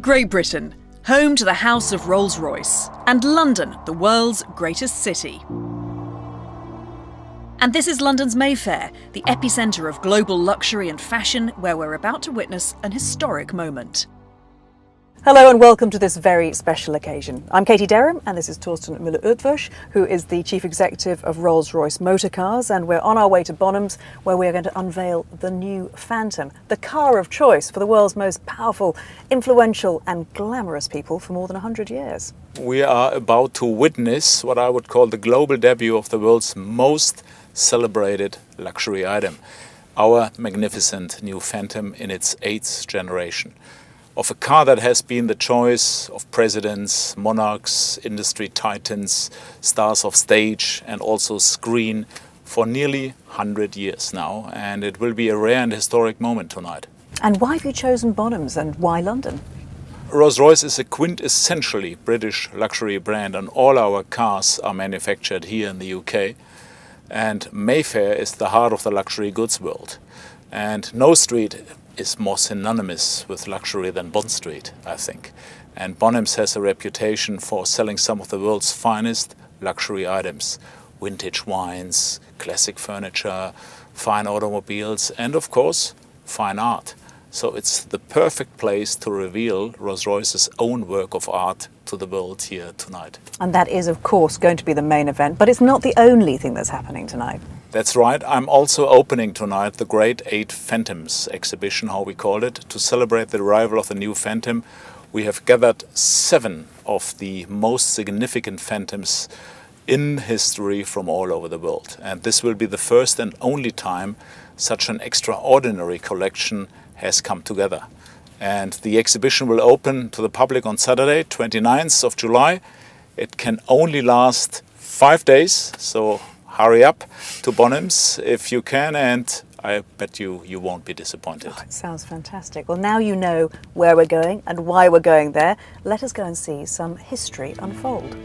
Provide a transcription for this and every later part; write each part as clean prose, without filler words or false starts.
Great Britain, home to the House of Rolls-Royce, and London, the world's greatest city. And this is London's Mayfair, the epicentre of global luxury and fashion, where we're about to witness an historic moment. Hello and welcome to this very special occasion. I'm Katie Derham and this is Torsten Müller-Utwösch, who is the Chief Executive of Rolls-Royce Motor Cars, and we're on our way to Bonhams, where we're going to unveil the new Phantom, the car of choice for the world's most powerful, influential and glamorous people for more than 100 years. We are about to witness what I would call the global debut of the world's most celebrated luxury item, our magnificent new Phantom in its 8th generation. Of a car that has been the choice of presidents, monarchs, industry titans, stars of stage and also screen for nearly 100 years now, and it will be a rare and historic moment tonight. And why have you chosen Bonhams and why London? Rolls-Royce is a quintessentially British luxury brand, and all our cars are manufactured here in the UK. And Mayfair is the heart of the luxury goods world. And no street is more synonymous with luxury than Bond Street, I think. And Bonhams has a reputation for selling some of the world's finest luxury items. Vintage wines, classic furniture, fine automobiles, and of course, fine art. So it's the perfect place to reveal Rolls-Royce's own work of art to the world here tonight. And that is, of course, going to be the main event, but it's not the only thing that's happening tonight. That's right. I'm also opening tonight the Great 8 Phantoms exhibition, how we call it. To celebrate the arrival of the new Phantom, we have gathered 7 of the most significant Phantoms in history from all over the world. And this will be the first and only time such an extraordinary collection has come together. And the exhibition will open to the public on Saturday, 29th of July. It can only last 5 days, so hurry up to Bonhams if you can, and I bet you won't be disappointed. Oh, it sounds fantastic. Well, now you know where we're going and why we're going there. Let us go and see some history unfold.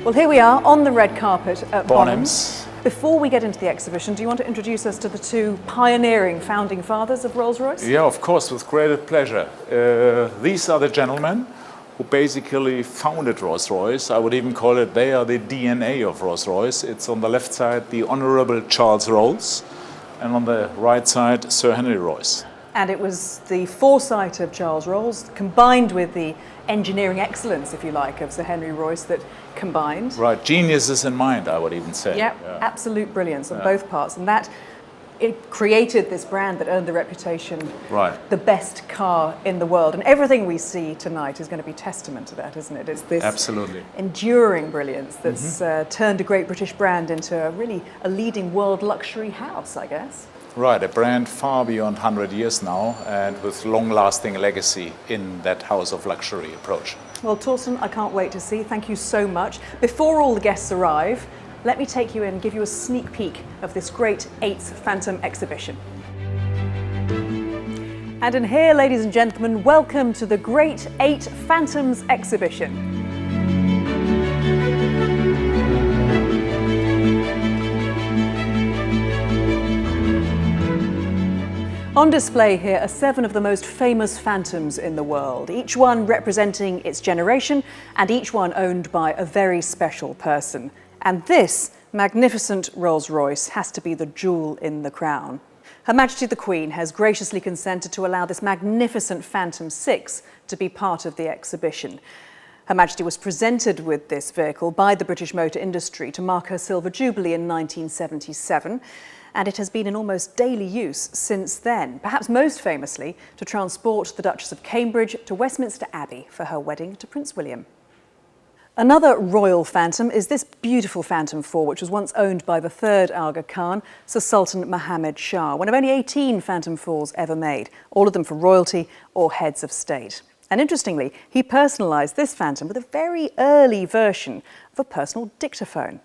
Well, here we are on the red carpet at Bonhams. Before we get into the exhibition, do you want to introduce us to the 2 pioneering founding fathers of Rolls-Royce? Yeah, of course, with great pleasure. These are the gentlemen who basically founded Rolls-Royce. I would even call it they are the DNA of Rolls-Royce. It's on the left side, the Honourable Charles Rolls, and on the right side, Sir Henry Royce. And it was the foresight of Charles Rolls combined with the engineering excellence, if you like, of Sir Henry Royce that combined. Right, geniuses in mind, I would even say. Yep, yeah, absolute brilliance on both parts. And that it created this brand that earned the reputation, the best car in the world. And everything we see tonight is going to be testament to that, isn't it? It's this absolutely enduring brilliance that's turned a great British brand into a leading world luxury house, I guess. Right, a brand far beyond 100 years now, and with long-lasting legacy in that house of luxury approach. Well, Torsten, I can't wait to see. Thank you so much. Before all the guests arrive, let me take you in and give you a sneak peek of this great 8th Phantom exhibition. And in here, ladies and gentlemen, welcome to the Great 8 Phantoms exhibition. On display here are 7 of the most famous Phantoms in the world, each one representing its generation and each one owned by a very special person. And this magnificent Rolls-Royce has to be the jewel in the crown. Her Majesty the Queen has graciously consented to allow this magnificent Phantom 6 to be part of the exhibition. Her Majesty was presented with this vehicle by the British motor industry to mark her Silver Jubilee in 1977. And it has been in almost daily use since then, perhaps most famously to transport the Duchess of Cambridge to Westminster Abbey for her wedding to Prince William. Another royal Phantom is this beautiful Phantom 4, which was once owned by the 3rd Aga Khan, Sir Sultan Muhammad Shah, one of only 18 Phantom 4s ever made, all of them for royalty or heads of state. And interestingly, he personalised this Phantom with a very early version of a personal dictaphone.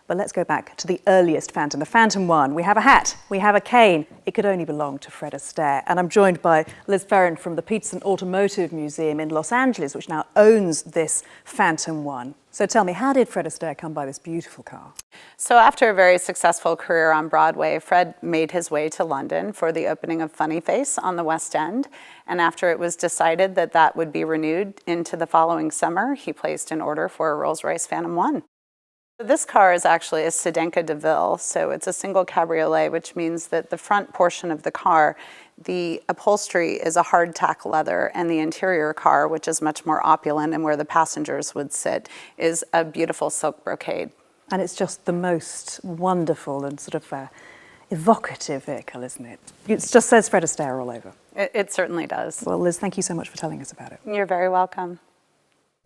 But let's go back to the earliest Phantom, the Phantom 1. We have a hat, we have a cane. It could only belong to Fred Astaire. And I'm joined by Liz Ferrin from the Peterson Automotive Museum in Los Angeles, which now owns this Phantom 1. So tell me, how did Fred Astaire come by this beautiful car? So after a very successful career on Broadway, Fred made his way to London for the opening of Funny Face on the West End. And after it was decided that that would be renewed into the following summer, he placed an order for a Rolls-Royce Phantom 1. This car is actually a Sedanka de Ville, so it's a single cabriolet, which means that the front portion of the car, the upholstery is a hardtack leather, and the interior car, which is much more opulent and where the passengers would sit, is a beautiful silk brocade. And it's just the most wonderful and sort of evocative vehicle, isn't it? It just says Fred Astaire all over. It certainly does. Well, Liz, thank you so much for telling us about it. You're very welcome.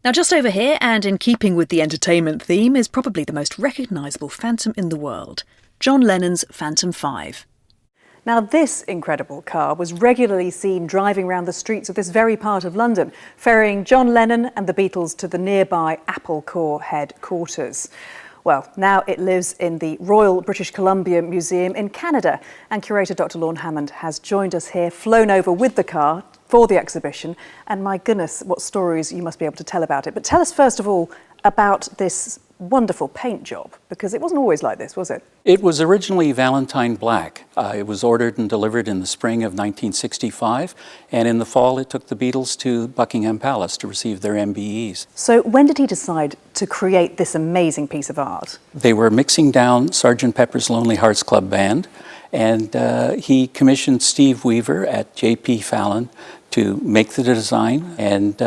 Now, just over here, and in keeping with the entertainment theme, is probably the most recognisable Phantom in the world, John Lennon's Phantom 5. Now, this incredible car was regularly seen driving around the streets of this very part of London, ferrying John Lennon and the Beatles to the nearby Apple Corps headquarters. Well, now it lives in the Royal British Columbia Museum in Canada, and curator Dr. Lorne Hammond has joined us here, flown over with the car for the exhibition, and my goodness, what stories you must be able to tell about it. But tell us first of all about this wonderful paint job, because it wasn't always like this, was it? It was originally Valentine Black. It was ordered and delivered in the spring of 1965, and in the fall it took the Beatles to Buckingham Palace to receive their MBEs. So when did he decide to create this amazing piece of art? They were mixing down Sgt. Pepper's Lonely Hearts Club Band, and he commissioned Steve Weaver at J.P. Fallon to make the design, and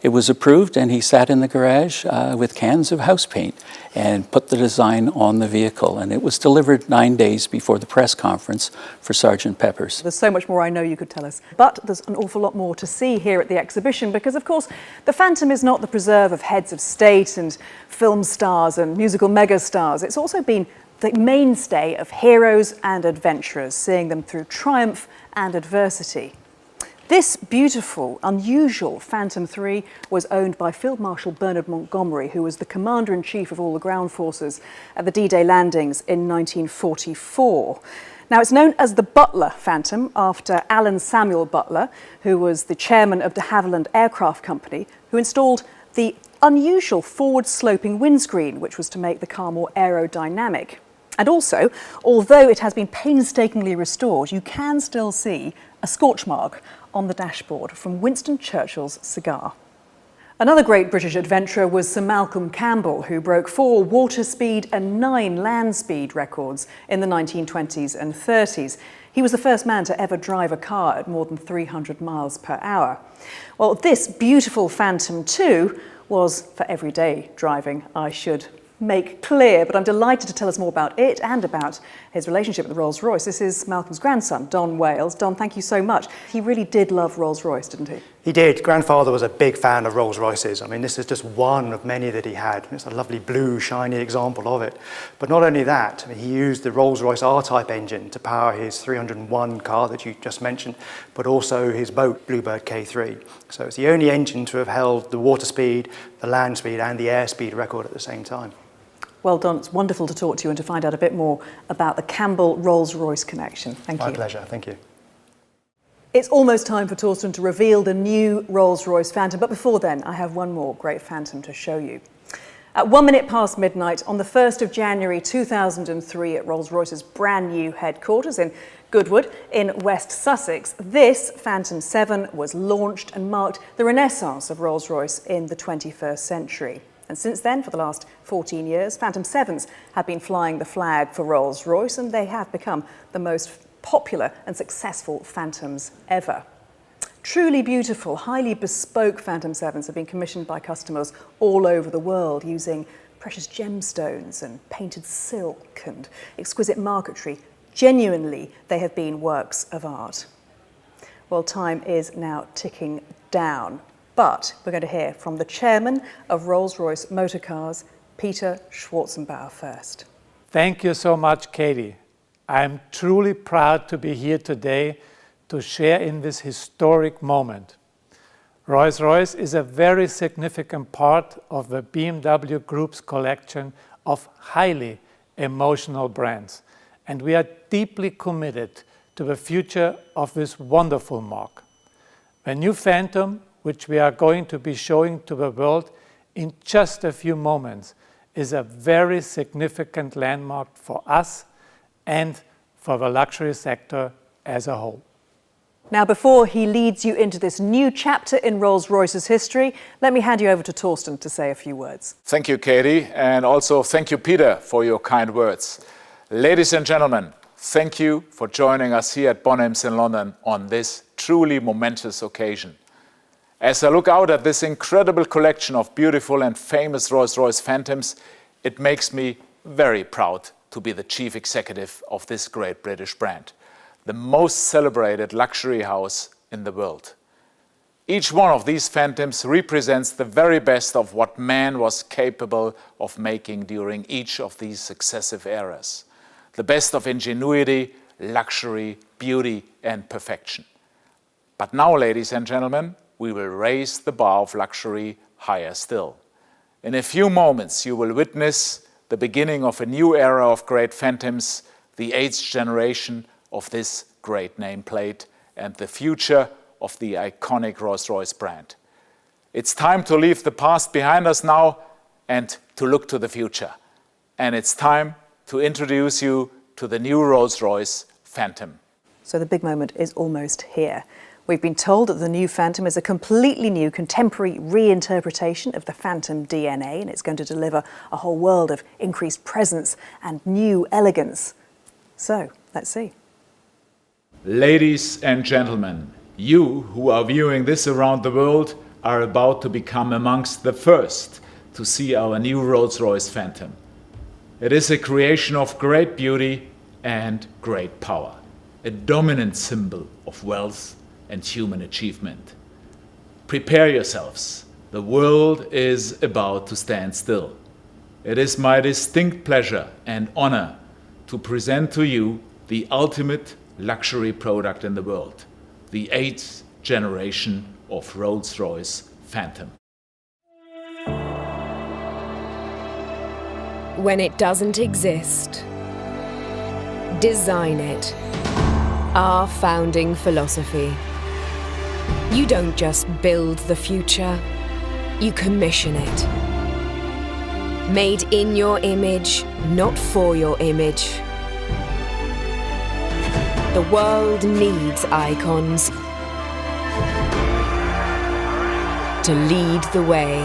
it was approved, and he sat in the garage with cans of house paint and put the design on the vehicle, and it was delivered 9 days before the press conference for Sgt. Pepper's. There's so much more I know you could tell us, but there's an awful lot more to see here at the exhibition, because of course the Phantom is not the preserve of heads of state and film stars and musical megastars. It's also been the mainstay of heroes and adventurers, seeing them through triumph and adversity. This beautiful, unusual Phantom 3 was owned by Field Marshal Bernard Montgomery, who was the Commander-in-Chief of all the ground forces at the D-Day landings in 1944. Now, it's known as the Butler Phantom after Alan Samuel Butler, who was the chairman of de Havilland Aircraft Company, who installed the unusual forward-sloping windscreen, which was to make the car more aerodynamic. And also, although it has been painstakingly restored, you can still see a scorch mark on the dashboard from Winston Churchill's cigar. Another great British adventurer was Sir Malcolm Campbell, who broke 4 water speed and 9 land speed records in the 1920s and 30s. He was the first man to ever drive a car at more than 300 miles per hour. Well, this beautiful Phantom 2 was for everyday driving, I should make clear, but I'm delighted to tell us more about it and about his relationship with the Rolls-Royce. This is Malcolm's grandson, Don Wales. Don, thank you so much. He really did love Rolls-Royce, didn't he? He did. Grandfather was a big fan of Rolls-Royces. I mean, this is just one of many that he had. It's a lovely blue, shiny example of it. But not only that, I mean, he used the Rolls-Royce R-Type engine to power his 301 car that you just mentioned, but also his boat, Bluebird K3. So it's the only engine to have held the water speed, the land speed, and the airspeed record at the same time. Well, Don, it's wonderful to talk to you and to find out a bit more about the Campbell Rolls-Royce connection. Thank you. My pleasure. Thank you. It's almost time for Torsten to reveal the new Rolls-Royce Phantom, but before then, I have one more great Phantom to show you. At 1 minute past midnight on the 1st of January 2003 at Rolls-Royce's brand new headquarters in Goodwood in West Sussex, this Phantom 7 was launched and marked the renaissance of Rolls-Royce in the 21st century. And since then, for the last 14 years, Phantom 7s have been flying the flag for Rolls-Royce, and they have become the most popular and successful Phantoms ever. Truly beautiful, highly bespoke Phantom 7s have been commissioned by customers all over the world using precious gemstones and painted silk and exquisite marquetry. Genuinely, they have been works of art. Well, time is now ticking down. But we're going to hear from the chairman of Rolls-Royce Motor Cars, Peter Schwarzenbauer, first. Thank you so much, Katie. I'm truly proud to be here today to share in this historic moment. Rolls-Royce is a very significant part of the BMW Group's collection of highly emotional brands. And we are deeply committed to the future of this wonderful marque. The new Phantom, which we are going to be showing to the world in just a few moments, is a very significant landmark for us and for the luxury sector as a whole. Now, before he leads you into this new chapter in Rolls-Royce's history, let me hand you over to Torsten to say a few words. Thank you, Katie, and also thank you, Peter, for your kind words. Ladies and gentlemen, thank you for joining us here at Bonhams in London on this truly momentous occasion. As I look out at this incredible collection of beautiful and famous Rolls-Royce Phantoms, it makes me very proud to be the chief executive of this great British brand, the most celebrated luxury house in the world. Each one of these Phantoms represents the very best of what man was capable of making during each of these successive eras. The best of ingenuity, luxury, beauty, and perfection. But now, ladies and gentlemen, we will raise the bar of luxury higher still. In a few moments, you will witness the beginning of a new era of great Phantoms, the 8th generation of this great nameplate, and the future of the iconic Rolls-Royce brand. It's time to leave the past behind us now and to look to the future. And it's time to introduce you to the new Rolls-Royce Phantom. So the big moment is almost here. We've been told that the new Phantom is a completely new contemporary reinterpretation of the Phantom DNA, and it's going to deliver a whole world of increased presence and new elegance. So, let's see. Ladies and gentlemen, you who are viewing this around the world are about to become amongst the first to see our new Rolls-Royce Phantom. It is a creation of great beauty and great power, a dominant symbol of wealth and human achievement. Prepare yourselves. The world is about to stand still. It is my distinct pleasure and honor to present to you the ultimate luxury product in the world, the 8th generation of Rolls-Royce Phantom. When it doesn't exist, design it. Our founding philosophy. You don't just build the future, you commission it. Made in your image, not for your image. The world needs icons to lead the way.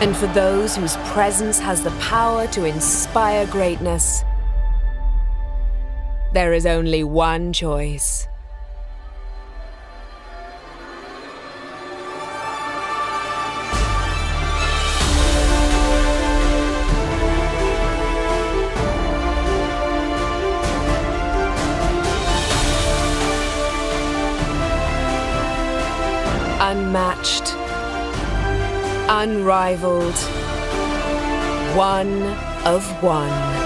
And for those whose presence has the power to inspire greatness, there is only one choice. Unmatched, unrivaled, one of one.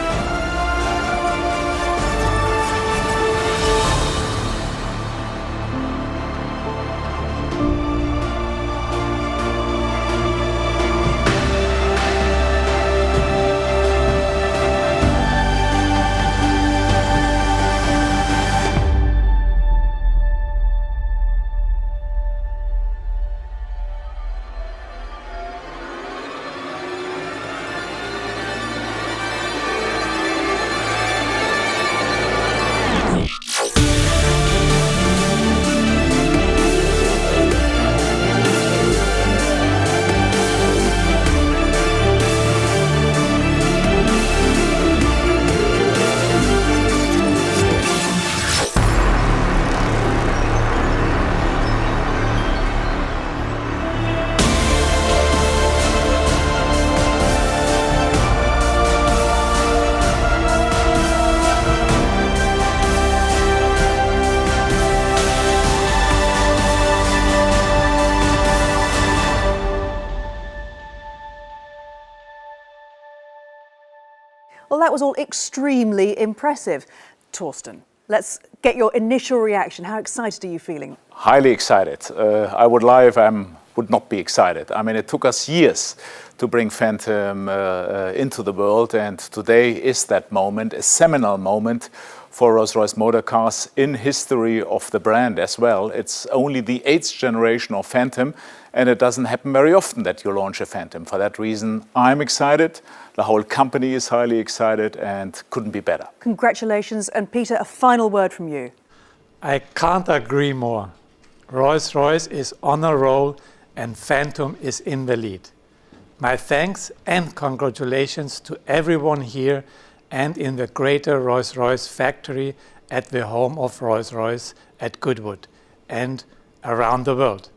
Well, that was all extremely impressive. Torsten, let's get your initial reaction. How excited are you feeling? Highly excited. I would lie if I'm would not be excited. I mean, it took us years to bring Phantom into the world, and today is that moment, a seminal moment for Rolls-Royce motor cars in history of the brand as well. It's only the 8th generation of Phantom, and it doesn't happen very often that you launch a Phantom. For that reason, I'm excited, the whole company is highly excited, and couldn't be better. Congratulations. And Peter, a final word from you. I can't agree more. Rolls-Royce is on a roll and Phantom is in the lead. My thanks and congratulations to everyone here and in the greater Rolls-Royce factory at the home of Rolls-Royce at Goodwood and around the world.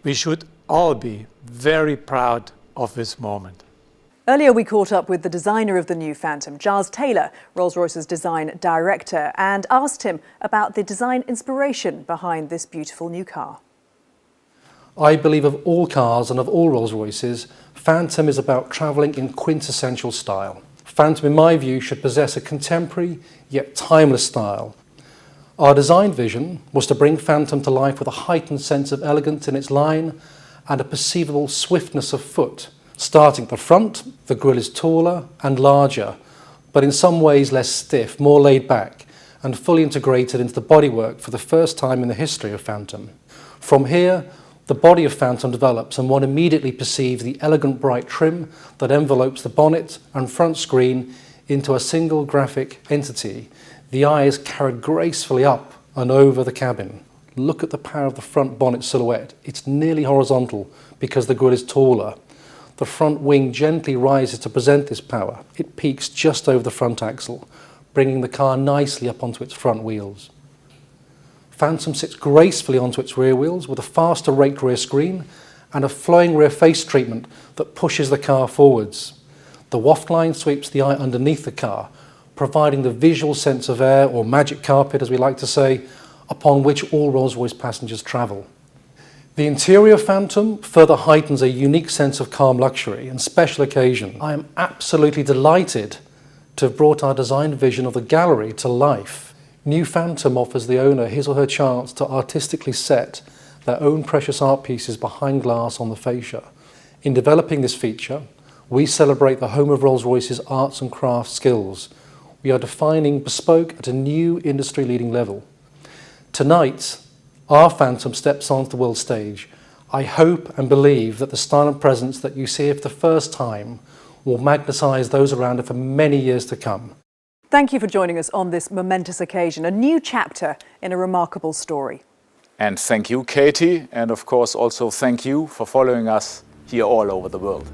We should all be very proud of this moment. Earlier we caught up with the designer of the new Phantom, Giles Taylor, Rolls-Royce's design director, and asked him about the design inspiration behind this beautiful new car. I believe of all cars and of all Rolls-Royces, Phantom is about travelling in quintessential style. Phantom, in my view, should possess a contemporary yet timeless style. Our design vision was to bring Phantom to life with a heightened sense of elegance in its line and a perceivable swiftness of foot. Starting at the front, the grille is taller and larger, but in some ways less stiff, more laid back, and fully integrated into the bodywork for the first time in the history of Phantom. From here, the body of Phantom develops, and one immediately perceives the elegant bright trim that envelopes the bonnet and front screen into a single graphic entity. The eye is carried gracefully up and over the cabin. Look at the power of the front bonnet silhouette. It's nearly horizontal because the grille is taller. The front wing gently rises to present this power. It peaks just over the front axle, bringing the car nicely up onto its front wheels. Phantom sits gracefully onto its rear wheels with a faster raked rear screen and a flowing rear face treatment that pushes the car forwards. The waft line sweeps the eye underneath the car, providing the visual sense of air, or magic carpet as we like to say, upon which all Rolls-Royce passengers travel. The interior Phantom further heightens a unique sense of calm luxury and special occasion. I am absolutely delighted to have brought our design vision of the gallery to life. New Phantom offers the owner his or her chance to artistically set their own precious art pieces behind glass on the fascia. In developing this feature, we celebrate the home of Rolls-Royce's arts and crafts skills. We are defining bespoke at a new industry-leading level. Tonight, our Phantom steps onto the world stage. I hope and believe that the style and presence that you see for the first time will magnetise those around it for many years to come. Thank you for joining us on this momentous occasion, a new chapter in a remarkable story. And thank you, Katie, and of course also thank you for following us here all over the world.